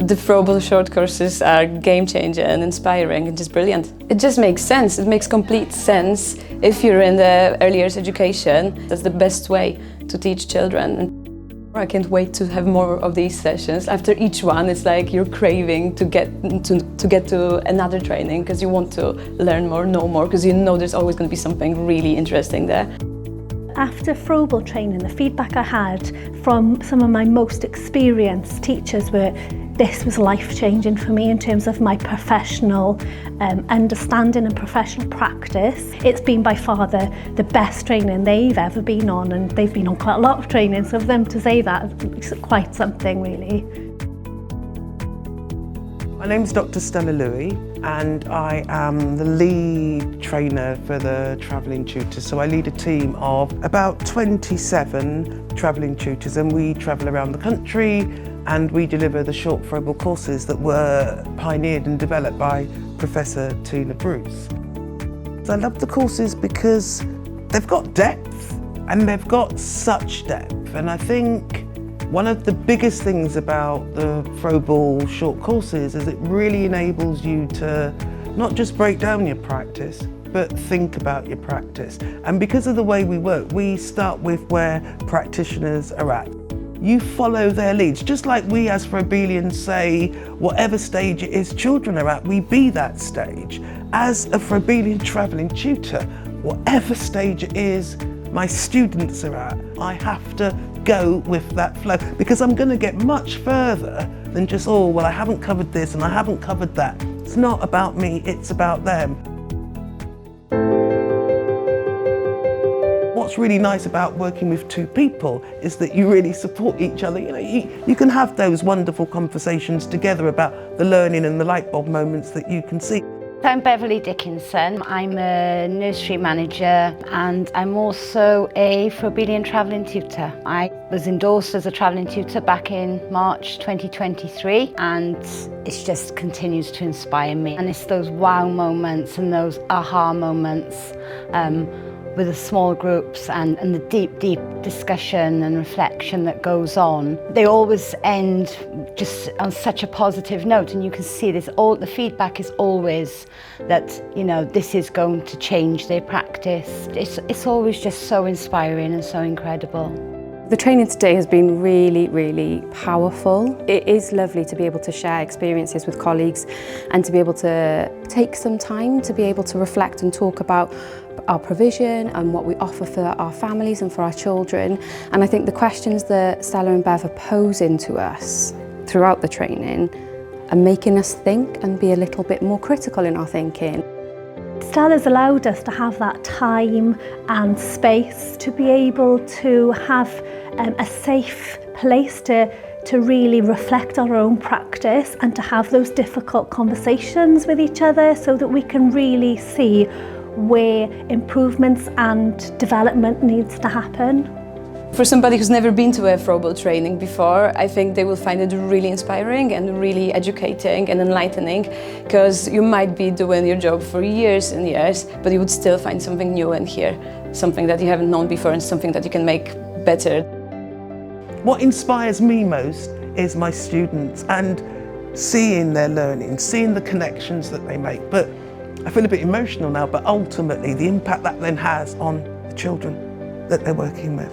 The Froebel Short Courses are game-changing and inspiring and just brilliant. It just makes sense. It makes complete sense if you're in the early years education. That's the best way to teach children. I can't wait to have more of these sessions. After each one, it's like you're craving to get to another training because you want to learn more, know more, because you know there's always going to be something really interesting there. After Froebel training, the feedback I had from some of my most experienced teachers were this was life-changing for me in terms of my professional understanding and professional practice. It's been by far the best training they've ever been on, and they've been on quite a lot of training, so for them to say that is quite something really. My name's Dr Stella Louis and I am the lead trainer for the travelling tutors. So I lead a team of about 27 travelling tutors, and we travel around the country and we deliver the short Froebel courses that were pioneered and developed by Professor Tina Bruce. I love the courses because they've got depth, and they've got such depth, and I think one of the biggest things about the Froebel short courses is it really enables you to not just break down your practice, but think about your practice. And because of the way we work, we start with where practitioners are at. You follow their leads, just like we as Froebelians say, whatever stage it is children are at, we be that stage. As a Froebelian travelling tutor, whatever stage it is my students are at, I have to go with that flow, because I'm going to get much further than just, oh, well, I haven't covered this and I haven't covered that. It's not about me, it's about them. What's really nice about working with two people is that you really support each other. You know, you can have those wonderful conversations together about the learning and the light bulb moments that you can see. I'm Beverly Dickinson. I'm a nursery manager and I'm also a Froebelian travelling tutor. I was endorsed as a travelling tutor back in March 2023, and it just continues to inspire me. And it's those wow moments and those aha moments with the small groups and the deep discussion and reflection that goes on. They always end just on such a positive note, and you can see this, the feedback is always that, you know, this is going to change their practice. It's always just so inspiring and so incredible. The training today has been really, really powerful. It is lovely to be able to share experiences with colleagues and to be able to take some time to be able to reflect and talk about our provision and what we offer for our families and for our children. And I think the questions that Stella and Bev are posing to us throughout the training are making us think and be a little bit more critical in our thinking. Stella's allowed us to have that time and space to be able to have a safe place to really reflect our own practice and to have those difficult conversations with each other, so that we can really see where improvements and development needs to happen. For somebody who's never been to a Froebel training before, I think they will find it really inspiring and really educating and enlightening, because you might be doing your job for years and years, but you would still find something new in here, something that you haven't known before and something that you can make better. What inspires me most is my students and seeing their learning, seeing the connections that they make. But I feel a bit emotional now, but ultimately the impact that then has on the children that they're working with.